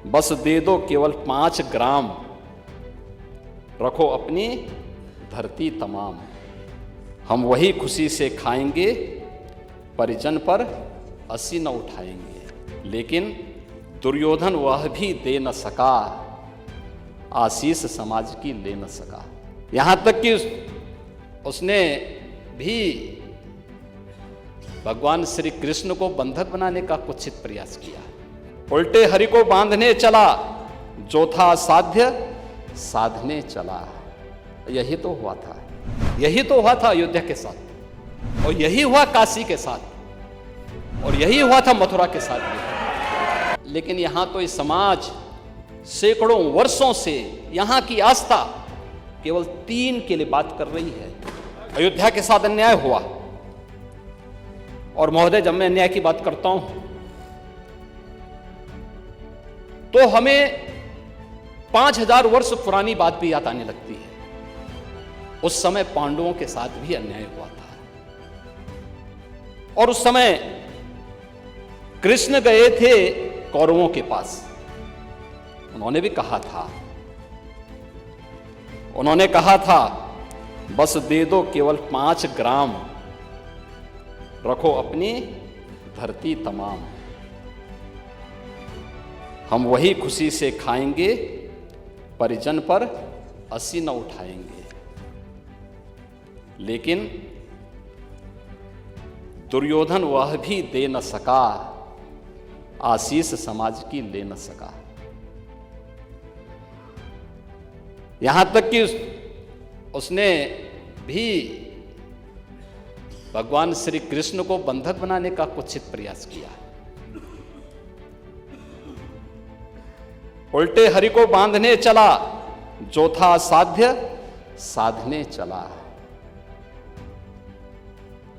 बस दे दो केवल 5 ग्राम, रखो अपनी धरती तमाम। हम वही खुशी से खाएंगे, परिजन पर हंसी न उठाएंगे। लेकिन दुर्योधन वह भी दे न सका, आशीष समाज की ले न सका। यहां तक कि उसने भी भगवान श्री कृष्ण को बंधक बनाने का कुत्सित प्रयास किया। उल्टे हरि को बांधने चला, जो था साध्य साधने चला। यही तो हुआ था, यही तो हुआ था अयोध्या के साथ, और यही हुआ काशी के साथ, और यही हुआ था मथुरा के साथ भी। लेकिन यहां तो इस समाज सैकड़ों वर्षों से यहां की आस्था केवल 3 के लिए बात कर रही है। अयोध्या के साथ अन्याय हुआ, और महोदय जब मैं अन्याय की बात करता हूं तो हमें 5000 वर्ष पुरानी बात भी याद आने लगती है। उस समय पांडवों के साथ भी अन्याय हुआ था, और उस समय कृष्ण गए थे कौरवों के पास। उन्होंने भी कहा था बस दे दो केवल 5 ग्राम, रखो अपनी धरती तमाम। हम वही खुशी से खाएंगे, परिजन पर हंसी न उठाएंगे। लेकिन दुर्योधन वह भी दे न सका, आशीष समाज की ले न सका। यहां तक कि उसने भी भगवान श्री कृष्ण को बंधक बनाने का कुत्सित प्रयास किया। उल्टे हरि को बांधने चला, जो था साध्य साधने चला।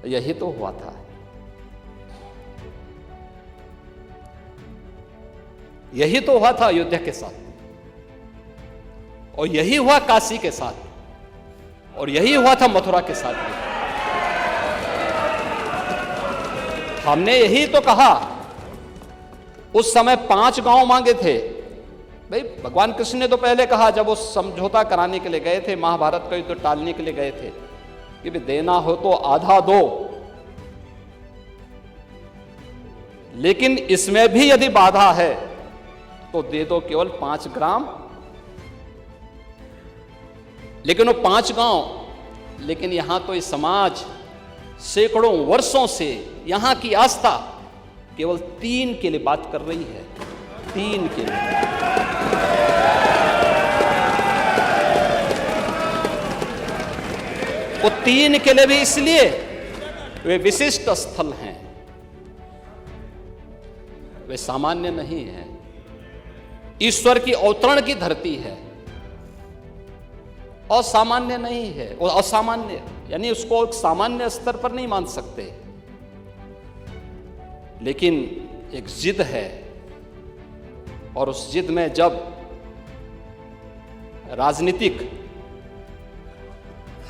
यही तो हुआ था, यही तो हुआ था अयोध्या के साथ, और यही हुआ काशी के साथ, और यही हुआ था मथुरा के साथ भी। हमने यही तो कहा, उस समय 5 गांव मांगे थे। भाई भगवान कृष्ण ने तो पहले कहा, जब वो समझौता कराने के लिए गए थे, महाभारत का युद्ध टालने के लिए गए थे, कि भी देना हो तो आधा दो, लेकिन इसमें भी यदि बाधा है तो दे दो केवल 5 ग्राम। लेकिन वो 5 गांव, लेकिन यहां तो इस समाज सैकड़ों वर्षों से यहां की आस्था केवल 3 के लिए बात कर रही है, 3 के लिए। वो 3 के लिए भी इसलिए वे विशिष्ट स्थल हैं, वे सामान्य नहीं हैं। ईश्वर की अवतरण की धरती है, असामान्य नहीं है। और असामान्य यानी उसको एक सामान्य स्तर पर नहीं मान सकते, लेकिन एक जिद है, और उस जिद में जब राजनीतिक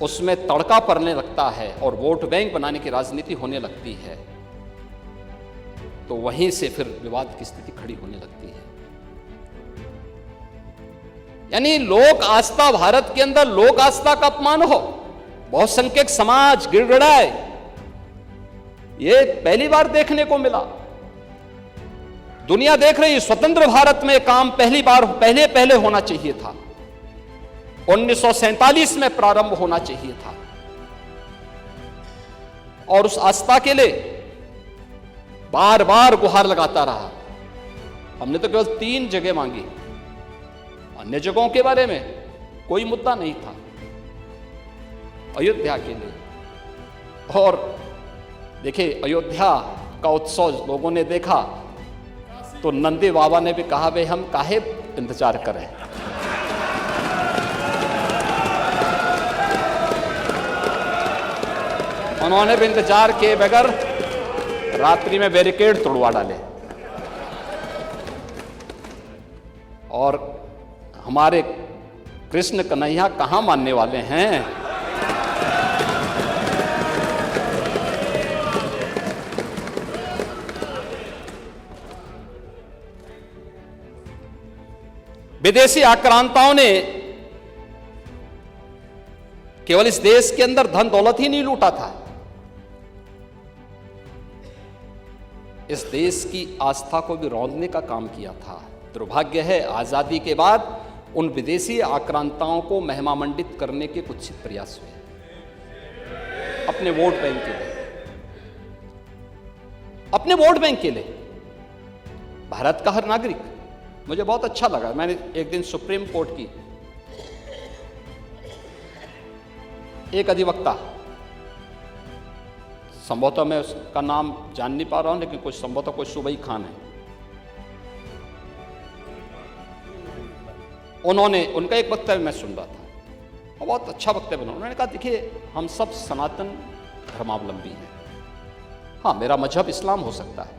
उसमें तड़का पड़ने लगता है और वोट बैंक बनाने की राजनीति होने लगती है, तो वहीं से फिर विवाद की स्थिति खड़ी होने लगती है। यानी लोक आस्था, भारत के अंदर लोक आस्था का अपमान हो, बहुसंख्यक समाज गिड़गिड़ाए, ये पहली बार देखने को मिला। दुनिया देख रही, स्वतंत्र भारत में काम पहले होना चाहिए था, 1947 में प्रारंभ होना चाहिए था, और उस आस्था के लिए बार बार गुहार लगाता रहा। हमने तो केवल 3 जगह मांगी, अन्य जगहों के बारे में कोई मुद्दा नहीं था। अयोध्या के लिए, और देखिए अयोध्या का उत्सव लोगों ने देखा तो नंदी बाबा ने भी कहा, भाई हम काहे इंतजार करें, उन्होंने भी इंतजार किए बगैर रात्रि में बैरिकेड तोड़वा डाले। और हमारे कृष्ण कन्हैया कहां मानने वाले हैं। विदेशी आक्रांताओं ने केवल इस देश के अंदर धन दौलत ही नहीं लूटा था, इस देश की आस्था को भी रौंदने का काम किया था। दुर्भाग्य है, आजादी के बाद उन विदेशी आक्रांताओं को महिमामंडित करने के कुछ प्रयास हुए अपने वोट बैंक के लिए, अपने वोट बैंक के लिए। भारत का हर नागरिक, मुझे बहुत अच्छा लगा, मैंने एक दिन सुप्रीम कोर्ट की एक अधिवक्ता, संभवतः मैं उसका नाम जान नहीं पा रहा हूं, लेकिन कुछ संभवतः कोई सुबई खान है, उन्होंने उनका एक वक्तव्य मैं सुन रहा था और बहुत अच्छा वक्तव्य उन्होंने कहा, देखिए हम सब सनातन धर्मावलंबी हैं, हाँ मेरा मजहब इस्लाम हो सकता है,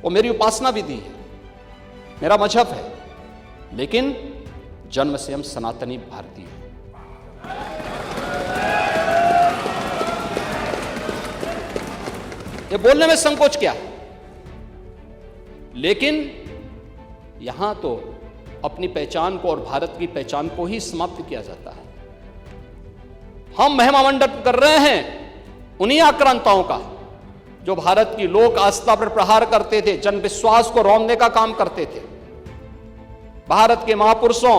वो मेरी उपासना विधि है, मेरा मजहब है, लेकिन जन्म से हम सनातनी भारतीय हैं। ये बोलने में संकोच क्या, लेकिन यहां तो अपनी पहचान को और भारत की पहचान को ही समाप्त किया जाता है। हम महिमामंडन कर रहे हैं उन्हीं आक्रांताओं का जो भारत की लोक आस्था पर प्रहार करते थे, जन विश्वास को रौंदने का काम करते थे, भारत के महापुरुषों,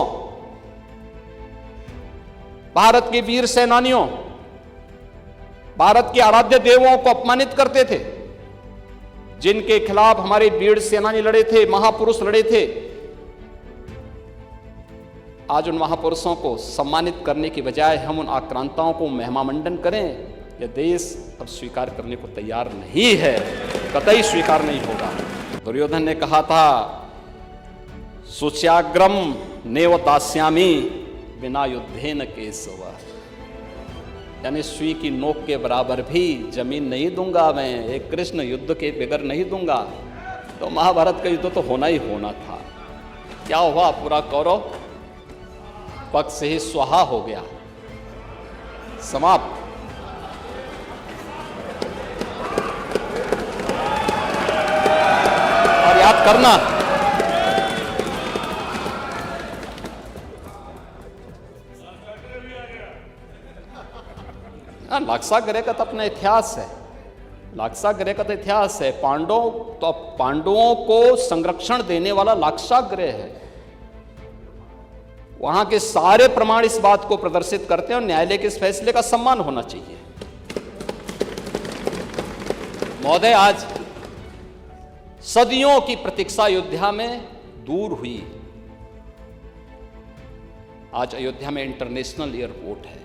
भारत के वीर सेनानियों, भारत के आराध्य देवों को अपमानित करते थे, जिनके खिलाफ हमारे वीर सेनानी लड़े थे, महापुरुष लड़े थे। आज उन महापुरुषों को सम्मानित करने की बजाय हम उन आक्रांताओं को महिमामंडन करें, यह देश अब स्वीकार करने को तैयार नहीं है, कतई स्वीकार नहीं होगा। दुर्योधन ने कहा था, सुच्याग्रम नेव दास्यामि बिना युद्धेन केशव, यानी सुई की नोक के बराबर भी जमीन नहीं दूंगा मैं, एक कृष्ण युद्ध के बगैर नहीं दूंगा। तो महाभारत का युद्ध तो होना ही होना था। क्या हुआ, पूरा कौरव पक्ष से ही स्वाहा हो गया, समाप्त। और याद करना, लाक्षागृह का तो अपना इतिहास है, लाक्षागृह का तो इतिहास है। पांडवों को संरक्षण देने वाला लाक्षागृह है। वहां के सारे प्रमाण इस बात को प्रदर्शित करते हैं और न्यायालय के इस फैसले का सम्मान होना चाहिए। महोदय, आज सदियों की प्रतीक्षा अयोध्या में दूर हुई। आज अयोध्या में इंटरनेशनल एयरपोर्ट है।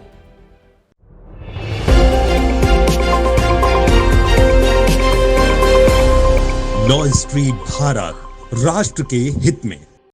लॉ स्ट्रीट भारत, राष्ट्र के हित में।